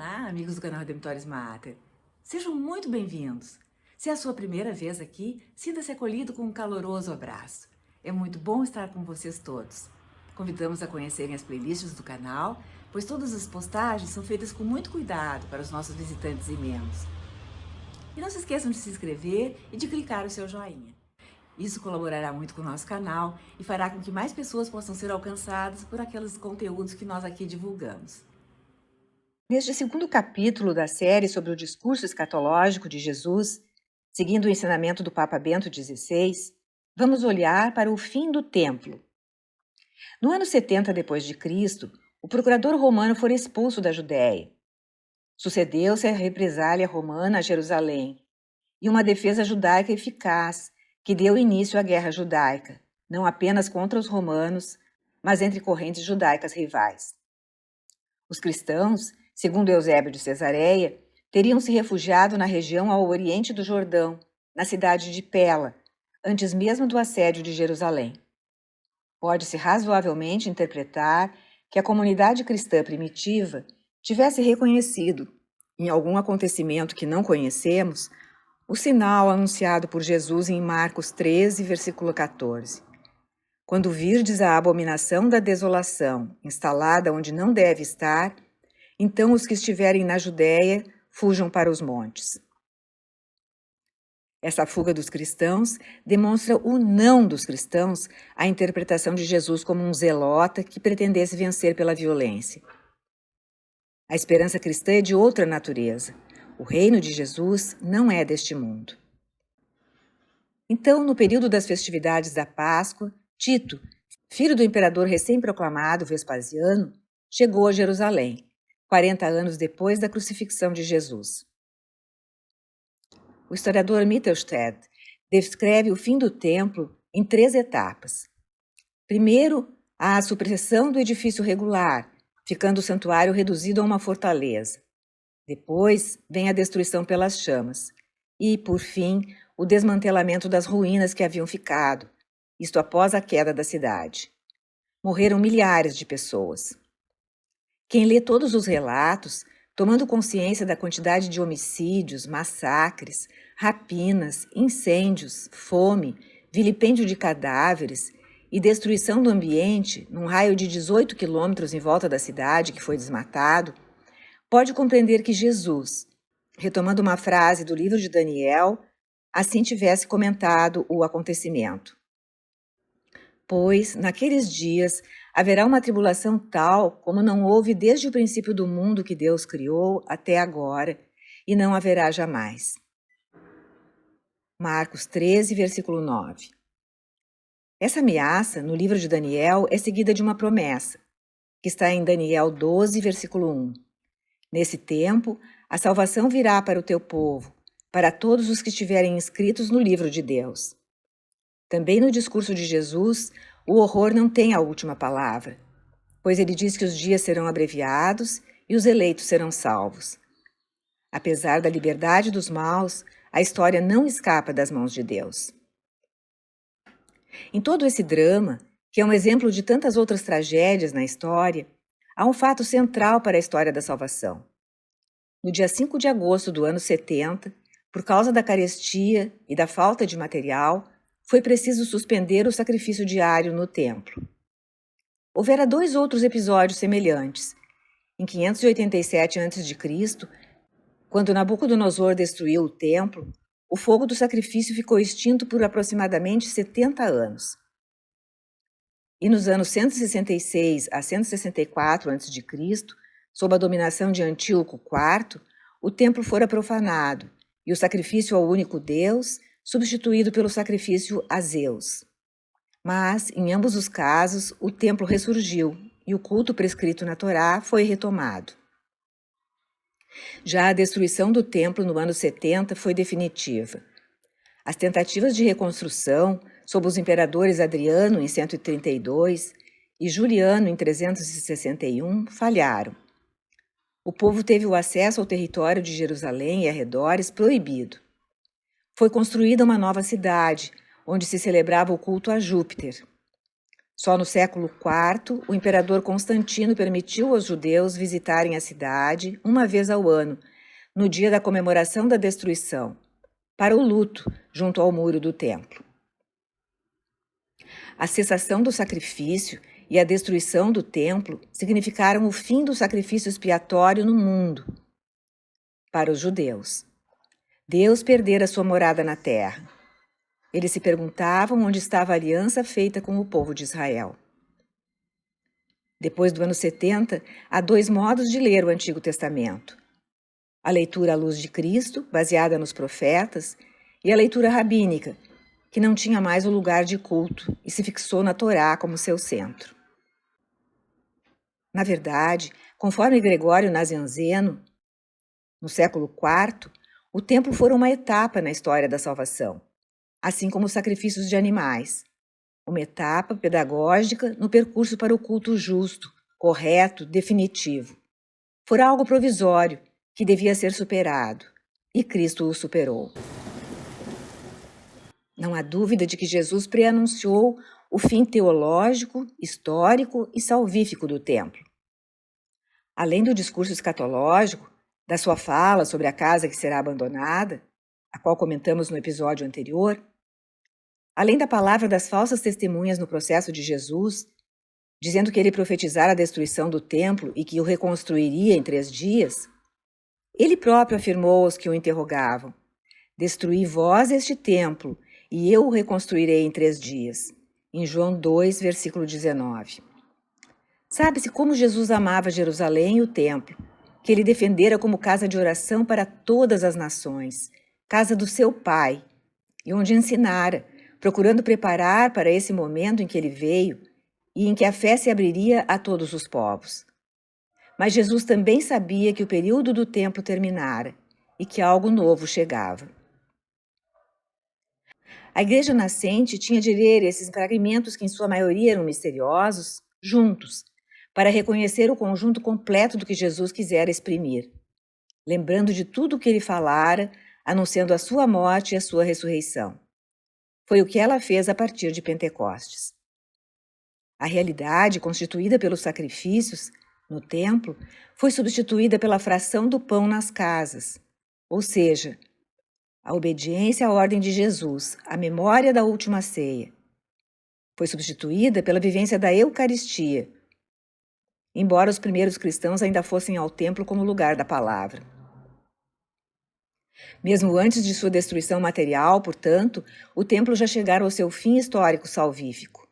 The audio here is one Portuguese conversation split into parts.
Olá, amigos do canal Redemptoris Mater. Sejam muito bem-vindos. Se é a sua primeira vez aqui, sinta-se acolhido com um caloroso abraço. É muito bom estar com vocês todos. Convidamos a conhecerem as playlists do canal, pois todas as postagens são feitas com muito cuidado para os nossos visitantes e membros. E não se esqueçam de se inscrever e de clicar o seu joinha. Isso colaborará muito com o nosso canal e fará com que mais pessoas possam ser alcançadas por aqueles conteúdos que nós aqui divulgamos. Neste segundo capítulo da série sobre o discurso escatológico de Jesus, seguindo o ensinamento do Papa Bento XVI, vamos olhar para o fim do templo. No ano 70 d.C., o procurador romano foi expulso da Judéia. Sucedeu-se a represália romana a Jerusalém e uma defesa judaica eficaz que deu início à guerra judaica, não apenas contra os romanos, mas entre correntes judaicas rivais. Os cristãos, segundo Eusébio de Cesareia, teriam se refugiado na região ao oriente do Jordão, na cidade de Pela, antes mesmo do assédio de Jerusalém. Pode-se razoavelmente interpretar que a comunidade cristã primitiva tivesse reconhecido, em algum acontecimento que não conhecemos, o sinal anunciado por Jesus em Marcos 13, versículo 14. Quando virdes a abominação da desolação instalada onde não deve estar, então os que estiverem na Judéia fujam para os montes. Essa fuga dos cristãos demonstra o não dos cristãos à interpretação de Jesus como um zelota que pretendesse vencer pela violência. A esperança cristã é de outra natureza. O reino de Jesus não é deste mundo. Então, no período das festividades da Páscoa, Tito, filho do imperador recém-proclamado Vespasiano, chegou a Jerusalém, 40 anos depois da crucifixão de Jesus. O historiador Mittelstaedt descreve o fim do templo em 3 etapas. Primeiro, a supressão do edifício regular, ficando o santuário reduzido a uma fortaleza. Depois, vem a destruição pelas chamas. E, por fim, o desmantelamento das ruínas que haviam ficado, isto após a queda da cidade. Morreram milhares de pessoas. Quem lê todos os relatos, tomando consciência da quantidade de homicídios, massacres, rapinas, incêndios, fome, vilipêndio de cadáveres e destruição do ambiente num raio de 18 quilômetros em volta da cidade que foi desmatado, pode compreender que Jesus, retomando uma frase do livro de Daniel, assim tivesse comentado o acontecimento. Pois, naqueles dias, haverá uma tribulação tal como não houve desde o princípio do mundo que Deus criou até agora, e não haverá jamais. Marcos 13, versículo 9. Essa ameaça, no livro de Daniel, é seguida de uma promessa, que está em Daniel 12, versículo 1. Nesse tempo, a salvação virá para o teu povo, para todos os que estiverem inscritos no livro de Deus. Também no discurso de Jesus, o horror não tem a última palavra, pois ele diz que os dias serão abreviados e os eleitos serão salvos. Apesar da liberdade dos maus, a história não escapa das mãos de Deus. Em todo esse drama, que é um exemplo de tantas outras tragédias na história, há um fato central para a história da salvação. No dia 5 de agosto do ano 70, por causa da carestia e da falta de material, foi preciso suspender o sacrifício diário no templo. Houvera 2 outros episódios semelhantes. Em 587 a.C., quando Nabucodonosor destruiu o templo, o fogo do sacrifício ficou extinto por aproximadamente 70 anos. E nos anos 166 a 164 a.C., sob a dominação de Antíoco IV, o templo fora profanado e o sacrifício ao único Deus substituído pelo sacrifício a Zeus. Mas, em ambos os casos, o templo ressurgiu e o culto prescrito na Torá foi retomado. Já a destruição do templo no ano 70 foi definitiva. As tentativas de reconstrução, sob os imperadores Adriano em 132 e Juliano em 361, falharam. O povo teve o acesso ao território de Jerusalém e arredores proibido. Foi construída uma nova cidade, onde se celebrava o culto a Júpiter. Só no século IV, o imperador Constantino permitiu aos judeus visitarem a cidade uma vez ao ano, no dia da comemoração da destruição, para o luto junto ao muro do templo. A cessação do sacrifício e a destruição do templo significaram o fim do sacrifício expiatório no mundo. Para os judeus, Deus perdera sua morada na terra. Eles se perguntavam onde estava a aliança feita com o povo de Israel. Depois do ano 70, há dois modos de ler o Antigo Testamento: a leitura à luz de Cristo, baseada nos profetas, e a leitura rabínica, que não tinha mais o lugar de culto e se fixou na Torá como seu centro. Na verdade, conforme Gregório Nazianzeno, no século IV, o templo foi uma etapa na história da salvação, assim como os sacrifícios de animais, uma etapa pedagógica no percurso para o culto justo, correto, definitivo. Fora algo provisório, que devia ser superado, e Cristo o superou. Não há dúvida de que Jesus preanunciou o fim teológico, histórico e salvífico do templo. Além do discurso escatológico, da sua fala sobre a casa que será abandonada, a qual comentamos no episódio anterior, além da palavra das falsas testemunhas no processo de Jesus, dizendo que ele profetizara a destruição do templo e que o reconstruiria em 3 dias, ele próprio afirmou aos que o interrogavam: "Destruí vós este templo, e eu o reconstruirei em 3 dias." Em João 2, versículo 19. Sabe-se como Jesus amava Jerusalém e o templo, que ele defendera como casa de oração para todas as nações, casa do seu Pai, e onde ensinara, procurando preparar para esse momento em que ele veio e em que a fé se abriria a todos os povos. Mas Jesus também sabia que o período do templo terminara e que algo novo chegava. A igreja nascente tinha de ler esses fragmentos, que em sua maioria eram misteriosos, juntos, para reconhecer o conjunto completo do que Jesus quisera exprimir, lembrando de tudo o que ele falara, anunciando a sua morte e a sua ressurreição. Foi o que ela fez a partir de Pentecostes. A realidade constituída pelos sacrifícios no templo foi substituída pela fração do pão nas casas, ou seja, a obediência à ordem de Jesus, a memória da última ceia. Foi substituída pela vivência da Eucaristia, embora os primeiros cristãos ainda fossem ao templo como lugar da palavra. Mesmo antes de sua destruição material, portanto, o templo já chegara ao seu fim histórico salvífico,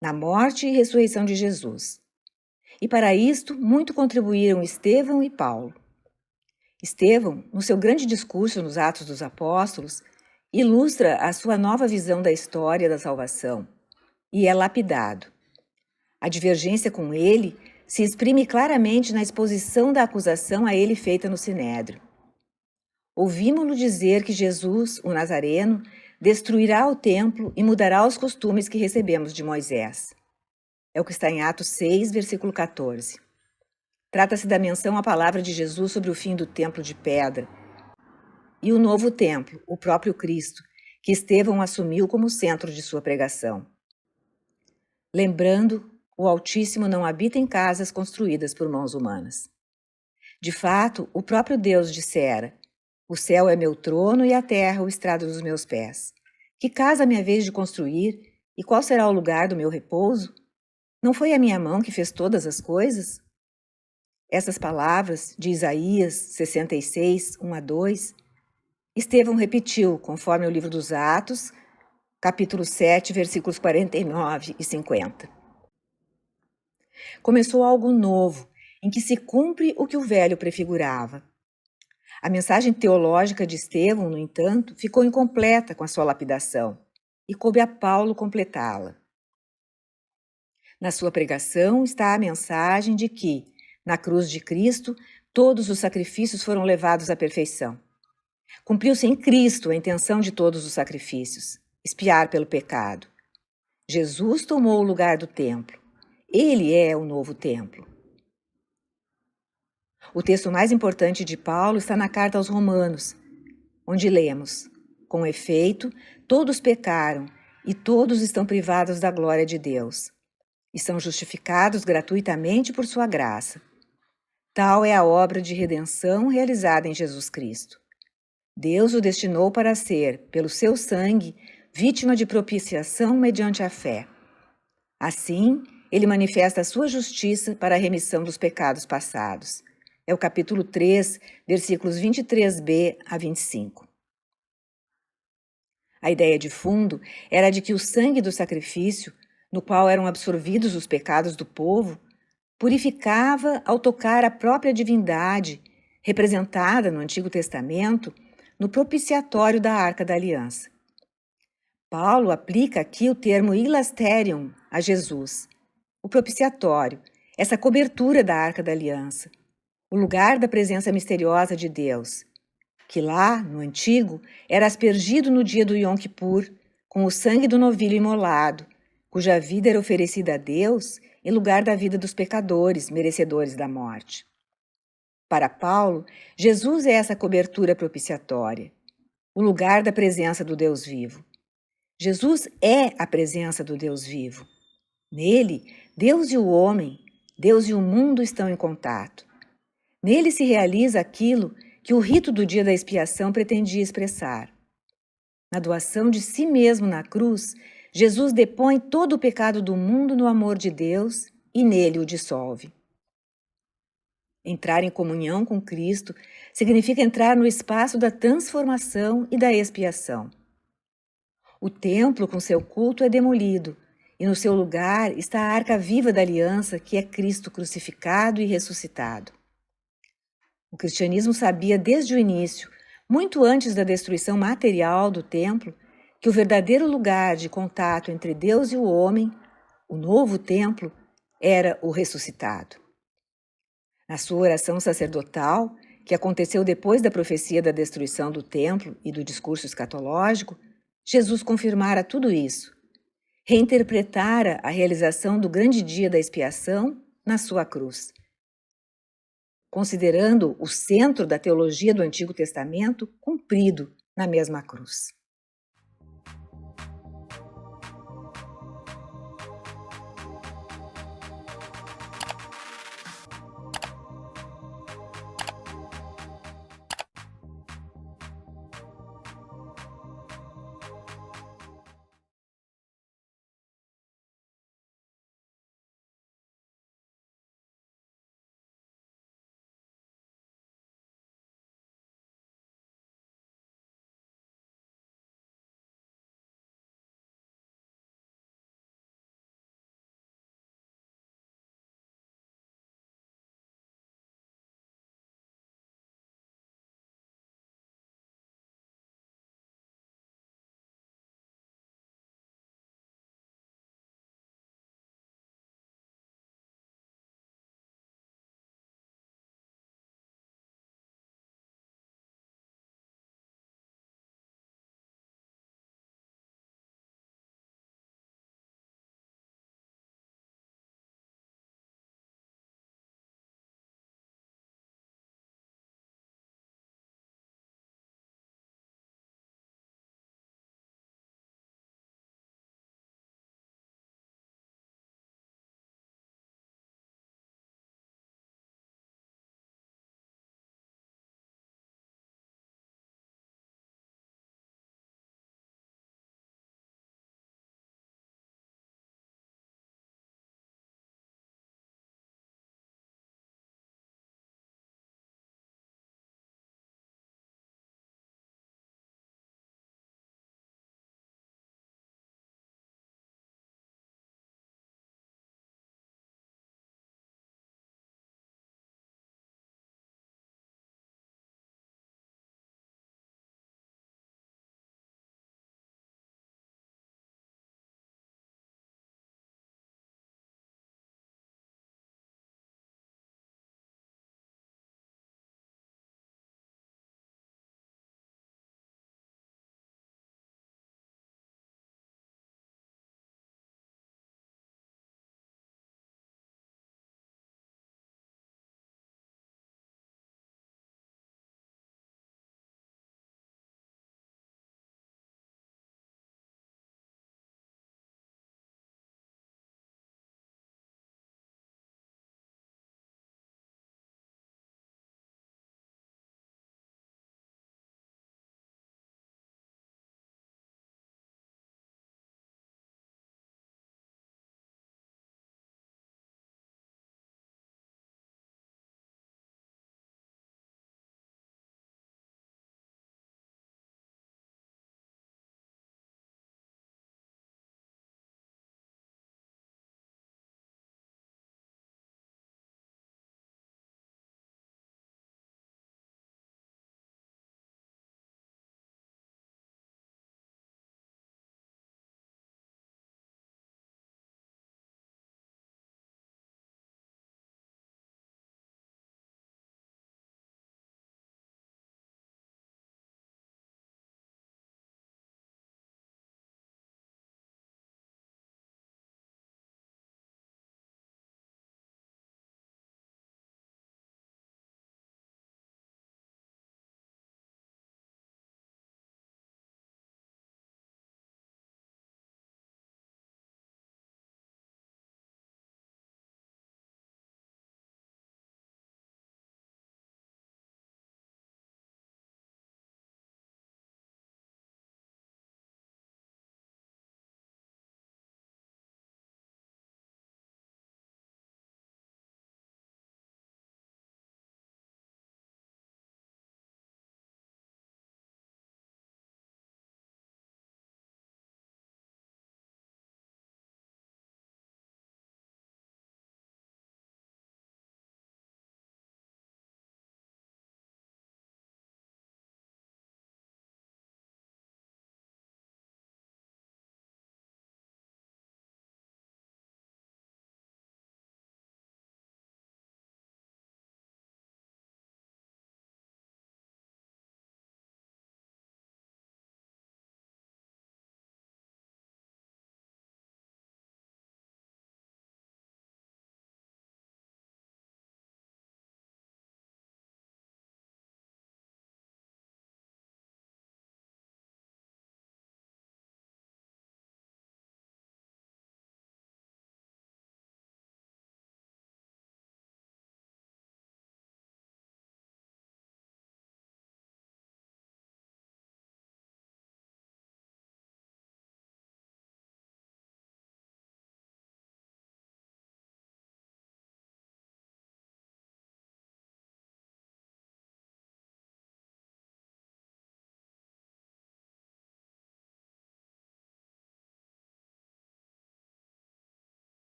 na morte e ressurreição de Jesus. E para isto, muito contribuíram Estevão e Paulo. Estevão, no seu grande discurso nos Atos dos Apóstolos, ilustra a sua nova visão da história da salvação e é lapidado. A divergência com ele se exprime claramente na exposição da acusação a ele feita no Sinédrio. Ouvimo-lo dizer que Jesus, o Nazareno, destruirá o templo e mudará os costumes que recebemos de Moisés. É o que está em Atos 6, versículo 14. Trata-se da menção à palavra de Jesus sobre o fim do templo de pedra e o novo templo, o próprio Cristo, que Estevão assumiu como centro de sua pregação. Lembrando, o Altíssimo não habita em casas construídas por mãos humanas. De fato, o próprio Deus dissera: "O céu é meu trono e a terra o estrado dos meus pés. Que casa me haveis de construir, e qual será o lugar do meu repouso? Não foi a minha mão que fez todas as coisas?" Essas palavras, de Isaías 66, 1-2, Estevão repetiu, conforme o livro dos Atos, capítulo 7, versículos 49 e 50. Começou algo novo, em que se cumpre o que o velho prefigurava. A mensagem teológica de Estevão, no entanto, ficou incompleta com a sua lapidação, e coube a Paulo completá-la. Na sua pregação está a mensagem de que, na cruz de Cristo, todos os sacrifícios foram levados à perfeição. Cumpriu-se em Cristo a intenção de todos os sacrifícios: expiar pelo pecado. Jesus tomou o lugar do templo. Ele é o novo templo. O texto mais importante de Paulo está na carta aos Romanos, onde lemos: "Com efeito, todos pecaram e todos estão privados da glória de Deus, e são justificados gratuitamente por sua graça. Tal é a obra de redenção realizada em Jesus Cristo. Deus o destinou para ser, pelo seu sangue, vítima de propiciação mediante a fé. Assim, ele manifesta a sua justiça para a remissão dos pecados passados. É o capítulo 3, versículos 23b a 25. A ideia de fundo era de que o sangue do sacrifício, no qual eram absorvidos os pecados do povo, purificava ao tocar a própria divindade, representada no Antigo Testamento, no propiciatório da Arca da Aliança. Paulo aplica aqui o termo hilasterion a Jesus, o propiciatório, essa cobertura da Arca da Aliança, o lugar da presença misteriosa de Deus, que lá, no Antigo, era aspergido no dia do Yom Kippur, com o sangue do novilho imolado, cuja vida era oferecida a Deus em lugar da vida dos pecadores, merecedores da morte. Para Paulo, Jesus é essa cobertura propiciatória, o lugar da presença do Deus vivo. Jesus é a presença do Deus vivo. Nele, Deus e o homem, Deus e o mundo estão em contato. Nele se realiza aquilo que o rito do dia da expiação pretendia expressar. Na doação de si mesmo na cruz, Jesus depõe todo o pecado do mundo no amor de Deus e nele o dissolve. Entrar em comunhão com Cristo significa entrar no espaço da transformação e da expiação. O templo com seu culto é demolido, e no seu lugar está a arca viva da aliança, que é Cristo crucificado e ressuscitado. O cristianismo sabia desde o início, muito antes da destruição material do templo, que o verdadeiro lugar de contato entre Deus e o homem, o novo templo, era o ressuscitado. Na sua oração sacerdotal, que aconteceu depois da profecia da destruição do templo e do discurso escatológico, Jesus confirmara tudo isso, reinterpretara a realização do grande dia da expiação na sua cruz. Considerando o centro da teologia do Antigo Testamento cumprido na mesma cruz.